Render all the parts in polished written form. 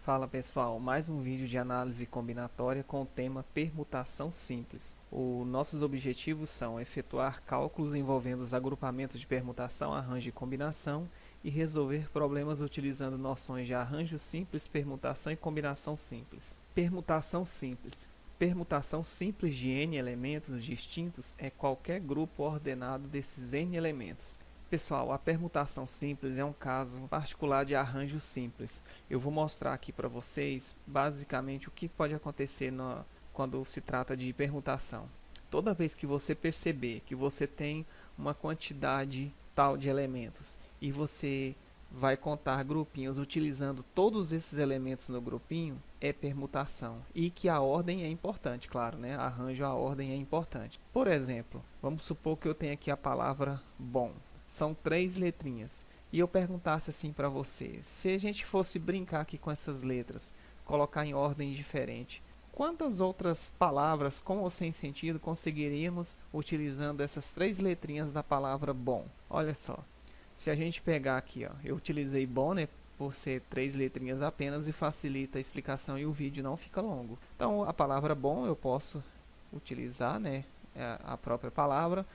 Fala pessoal, mais um vídeo de análise combinatória com o tema permutação simples. Os nossos objetivos são efetuar cálculos envolvendo os agrupamentos de permutação, arranjo e combinação e resolver problemas utilizando noções de arranjo simples, permutação e combinação simples. Permutação simples. Permutação simples de n elementos distintos é qualquer grupo ordenado desses n elementos. Pessoal, a permutação simples é um caso particular de arranjo simples. Eu vou mostrar aqui para vocês, basicamente, o que pode acontecer quando se trata de permutação. Toda vez que você perceber que você tem uma quantidade tal de elementos e você vai contar grupinhos utilizando todos esses elementos no grupinho, é permutação. E que a ordem é importante, claro, né? Arranjo, a ordem é importante. Por exemplo, vamos supor que eu tenho aqui a palavra bom. São 3 letrinhas. E eu perguntasse assim para você, se a gente fosse brincar aqui com essas letras, colocar em ordem diferente, quantas outras palavras com ou sem sentido conseguiríamos utilizando essas 3 letrinhas da palavra bom? Olha só, se a gente pegar aqui, ó, eu utilizei bom, né, por ser 3 letrinhas apenas e facilita a explicação e o vídeo não fica longo. Então, a palavra bom eu posso utilizar, né, a própria palavra.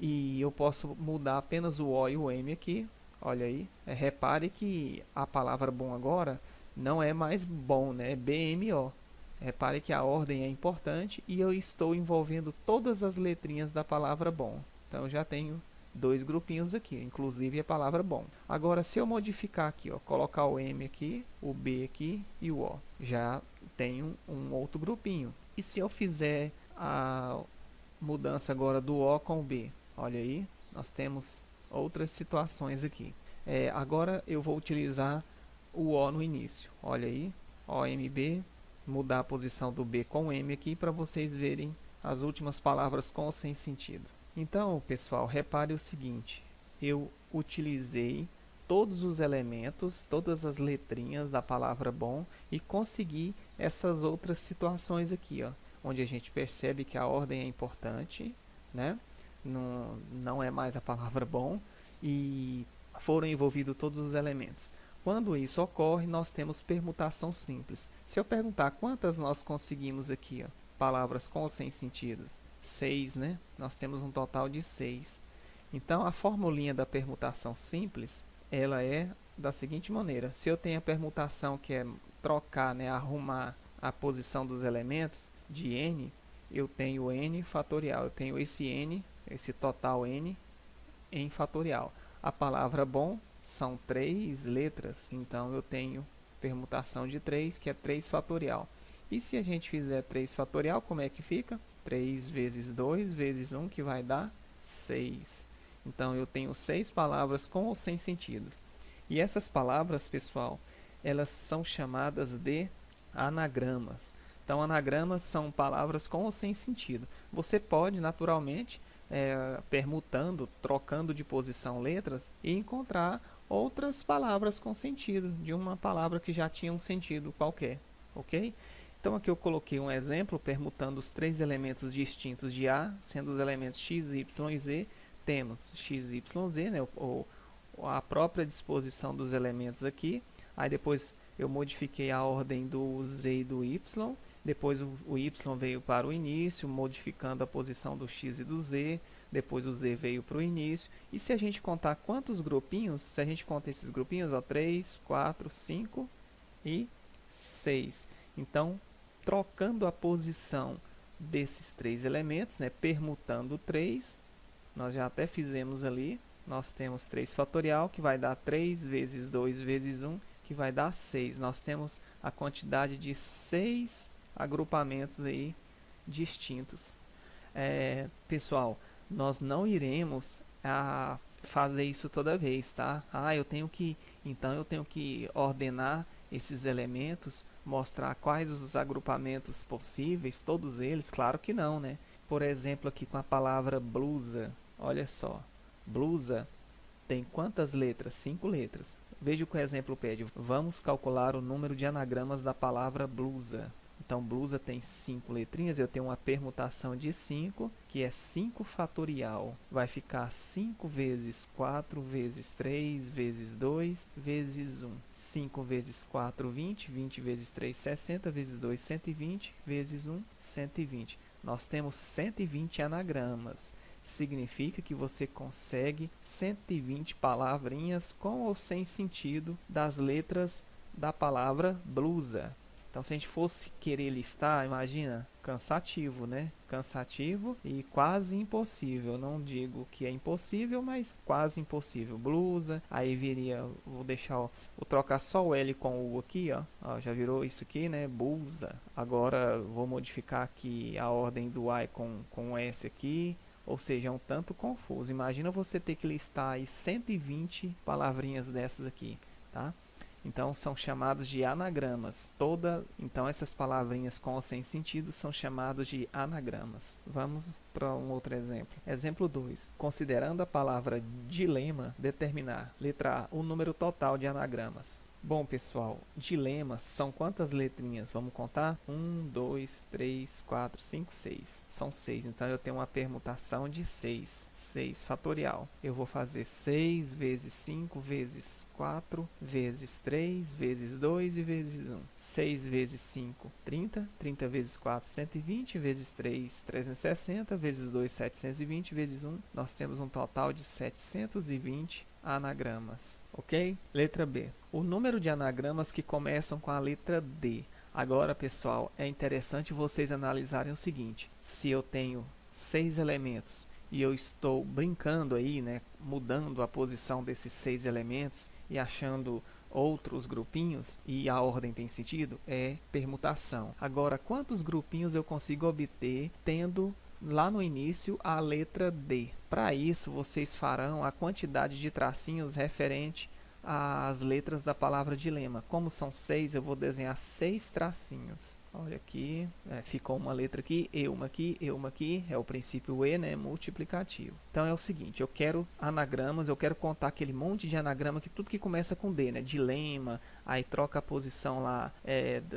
E eu posso mudar apenas o O e o M aqui. Olha aí. Repare que a palavra bom agora não é mais bom, né? É BMO. Repare que a ordem é importante e eu estou envolvendo todas as letrinhas da palavra bom. Então, eu já tenho 2 grupinhos aqui, inclusive a palavra bom. Agora, se eu modificar aqui, ó, colocar o M aqui, o B aqui e o O, já tenho um outro grupinho. E se eu fizer a mudança agora do O com o B? Olha aí, nós temos outras situações aqui. Agora eu vou utilizar o O no início. Olha aí, OMB, mudar a posição do B com M aqui para vocês verem as últimas palavras com ou sem sentido. Então, pessoal, repare o seguinte, eu utilizei todos os elementos, todas as letrinhas da palavra bom e consegui essas outras situações aqui, ó, onde a gente percebe que a ordem é importante, né? Não é mais a palavra bom e foram envolvidos todos os elementos. Quando isso ocorre, nós temos permutação simples. Se eu perguntar quantas nós conseguimos aqui, ó, palavras com ou sem sentidos? 6, né? Nós temos um total de 6. Então, a formulinha da permutação simples, ela é da seguinte maneira. Se eu tenho a permutação que é trocar, né, arrumar a posição dos elementos de n, eu tenho n fatorial. Eu tenho esse n, esse total n, em fatorial. A palavra bom são 3 letras, então eu tenho permutação de 3, que é 3 fatorial. E se a gente fizer 3 fatorial, como é que fica? 3 vezes 2 vezes 1, que vai dar 6. Então, eu tenho 6 palavras com ou sem sentidos. E essas palavras, pessoal, elas são chamadas de anagramas. Então, anagramas são palavras com ou sem sentido. Você pode, naturalmente, permutando, trocando de posição letras e encontrar outras palavras com sentido, de uma palavra que já tinha um sentido qualquer, ok? Então, aqui eu coloquei um exemplo, permutando os 3 elementos distintos de A, sendo os elementos x, y e z. Temos x, y, z, né, a própria disposição dos elementos aqui. Aí depois eu modifiquei a ordem do z e do y. Depois o y veio para o início, modificando a posição do x e do z. Depois o z veio para o início. E se a gente contar quantos grupinhos, se a gente conta esses grupinhos, ó, 3, 4, 5 e 6. Então, trocando a posição desses 3 elementos, né, permutando 3, nós já até fizemos ali, nós temos 3 fatorial, que vai dar 3 vezes 2 vezes 1, que vai dar 6. Nós temos a quantidade de 6 agrupamentos aí distintos. Pessoal, nós não iremos fazer isso toda vez, tá? Então eu tenho que ordenar esses elementos, mostrar quais os agrupamentos possíveis, todos eles, claro que não, né? Por exemplo, aqui com a palavra blusa, olha só, blusa tem quantas letras? 5 letras. Veja o que o exemplo pede. Vamos calcular o número de anagramas da palavra blusa. Então, blusa tem 5 letrinhas, eu tenho uma permutação de 5, que é 5 fatorial. Vai ficar 5 vezes 4 vezes 3 vezes 2 vezes 1. 5 vezes 4, 20. 20 vezes 3, 60. Vezes 2, 120. Vezes 1, 120. Nós temos 120 anagramas. Significa que você consegue 120 palavrinhas com ou sem sentido das letras da palavra blusa. Então, se a gente fosse querer listar, imagina, cansativo, né? Cansativo e quase impossível. Não digo que é impossível, mas quase impossível. Blusa, aí viria, vou trocar só o L com o U aqui, ó, já virou isso aqui, né? Blusa. Agora, vou modificar aqui a ordem do I com o S aqui. Ou seja, é um tanto confuso. Imagina você ter que listar aí 120 palavrinhas dessas aqui, tá? Então, são chamados de anagramas. Então, essas palavrinhas com ou sem sentido são chamados de anagramas. Vamos para um outro exemplo. Exemplo 2. Considerando a palavra dilema, determinar. Letra A. O número total de anagramas. Bom, pessoal, dilemas são quantas letrinhas? Vamos contar? 1, 2, 3, 4, 5, 6. São 6, então eu tenho uma permutação de 6. 6 fatorial. Eu vou fazer 6 vezes 5 vezes 4 vezes 3 vezes 2 e vezes 1. 6 vezes 5, 30. 30 vezes 4, 120. Vezes 3, 360. Vezes 2, 720. Vezes 1, nós temos um total de 720 anagramas, ok? Letra B. O número de anagramas que começam com a letra D. Agora, pessoal, é interessante vocês analisarem o seguinte. Se eu tenho 6 elementos e eu estou brincando aí, né, mudando a posição desses 6 elementos e achando outros grupinhos, e a ordem tem sentido, é permutação. Agora, quantos grupinhos eu consigo obter tendo lá no início a letra D? Para isso, vocês farão a quantidade de tracinhos referente às letras da palavra dilema. Como são 6, eu vou desenhar 6 tracinhos. Olha aqui, ficou uma letra aqui, e uma aqui, e uma aqui. É o princípio E, né, multiplicativo. Então é o seguinte, eu quero anagramas, eu quero contar aquele monte de anagrama que tudo que começa com D, né? Dilema, aí troca a posição lá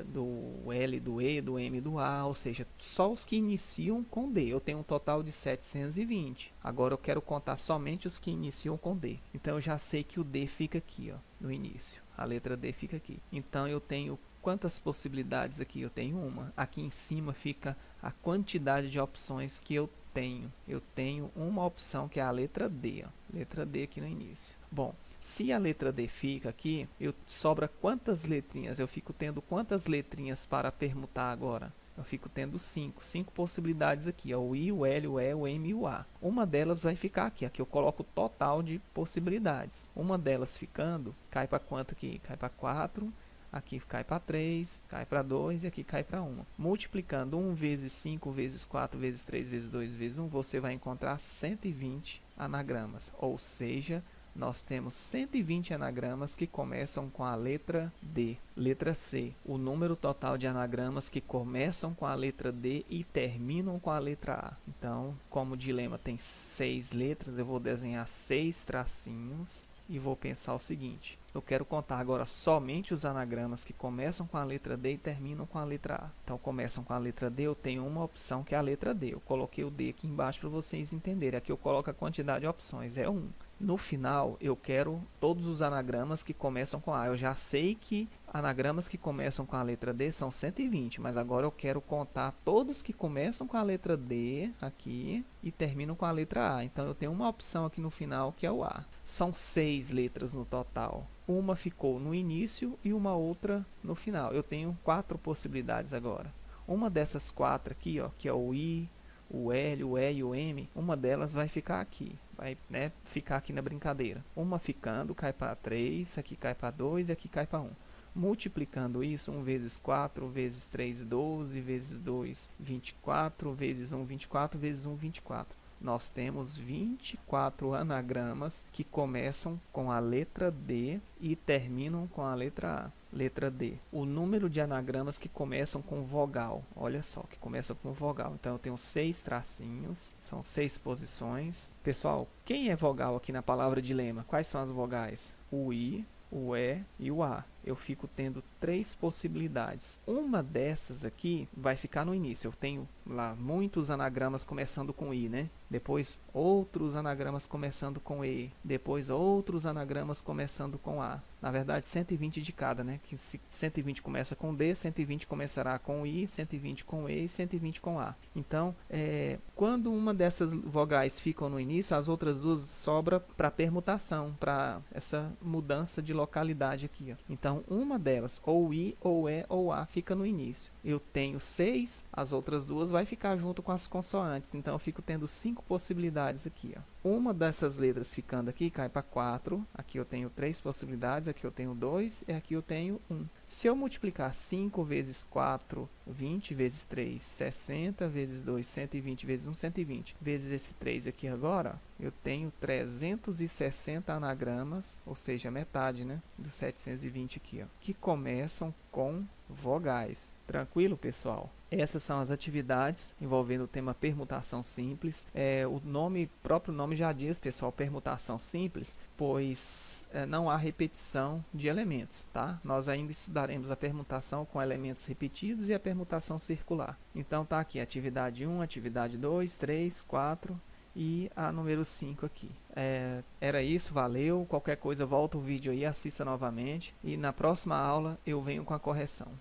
do L, do E, do M, do A, ou seja, só os que iniciam com D. Eu tenho um total de 720. Agora eu quero contar somente os que iniciam com D. Então eu já sei que o D fica aqui, ó, no início. A letra D fica aqui. Então eu tenho quantas possibilidades aqui? Eu tenho uma. Aqui em cima fica a quantidade de opções que eu tenho. Eu tenho uma opção que é a letra D. Ó. Letra D aqui no início. Bom, se a letra D fica aqui, sobra quantas letrinhas? Eu fico tendo quantas letrinhas para permutar agora? Eu fico tendo 5 possibilidades aqui, ó, o I, o L, o E, o M e o A. Uma delas vai ficar aqui, aqui eu coloco o total de possibilidades. Uma delas ficando, cai para quanto aqui? Cai para 4, aqui cai para 3, cai para 2 e aqui cai para 1. Multiplicando 1 vezes 5 vezes 4 vezes 3 vezes 2 vezes 1, você vai encontrar 120 anagramas, ou seja, nós temos 120 anagramas que começam com a letra D. Letra C. O número total de anagramas que começam com a letra D e terminam com a letra A. Então, como o dilema tem 6 letras, eu vou desenhar 6 tracinhos e vou pensar o seguinte. Eu quero contar agora somente os anagramas que começam com a letra D e terminam com a letra A. Então, começam com a letra D, eu tenho uma opção que é a letra D. Eu coloquei o D aqui embaixo para vocês entenderem. Aqui eu coloco a quantidade de opções, é 1. No final, eu quero todos os anagramas que começam com A. Eu já sei que anagramas que começam com a letra D são 120, mas agora eu quero contar todos que começam com a letra D aqui e terminam com a letra A. Então, eu tenho uma opção aqui no final que é o A. São 6 letras no total. Uma ficou no início e uma outra no final. Eu tenho 4 possibilidades agora. Uma dessas 4 aqui, ó, que é o I, o L, o E e o M, uma delas vai ficar aqui. Vai, né, ficar aqui na brincadeira. Uma ficando, cai para 3, aqui cai para 2 e aqui cai para 1. Multiplicando isso, 1 vezes 4, vezes 3, 12, vezes 2, 24, vezes 1, 24, vezes 1, 24. Nós temos 24 anagramas que começam com a letra D e terminam com a letra A. Letra D. O número de anagramas que começam com vogal. Olha só, que começa com vogal. Então, eu tenho 6 tracinhos, são 6 posições. Pessoal, quem é vogal aqui na palavra dilema? Quais são as vogais? O I, o E e o A. Eu fico tendo 3 possibilidades. Uma dessas aqui vai ficar no início. Eu tenho lá muitos anagramas começando com I, né? Depois outros anagramas começando com E. Depois outros anagramas começando com A. Na verdade, 120 de cada, né? Que 120 começa com D, 120 começará com I, 120 com E e 120 com A. Então, quando uma dessas vogais ficam no início, as outras duas sobra para permutação, para essa mudança de localidade aqui, ó. Então, uma delas, ou I, ou E, ou A, fica no início. Eu tenho 6, as outras duas vai ficar junto com as consoantes. Então, eu fico tendo 5 possibilidades aqui, ó. Uma dessas letras ficando aqui cai para 4. Aqui eu tenho 3 possibilidades, aqui eu tenho 2 e aqui eu tenho 1. Se eu multiplicar 5 vezes 4, 20 vezes 3, 60 vezes 2, 120 vezes 1, 120. Vezes esse 3 aqui agora, ó, eu tenho 360 anagramas, ou seja, metade, né, dos 720 aqui, ó, que começam com vogais. Tranquilo, pessoal? Essas são as atividades envolvendo o tema permutação simples. O próprio nome já diz, pessoal, permutação simples, pois não há repetição de elementos, tá? Nós ainda estudaremos a permutação com elementos repetidos e a permutação circular. Então tá aqui, atividade 1, atividade 2, 3, 4 e a número 5 aqui. Era isso, valeu. Qualquer coisa, volta o vídeo aí, assista novamente e na próxima aula eu venho com a correção.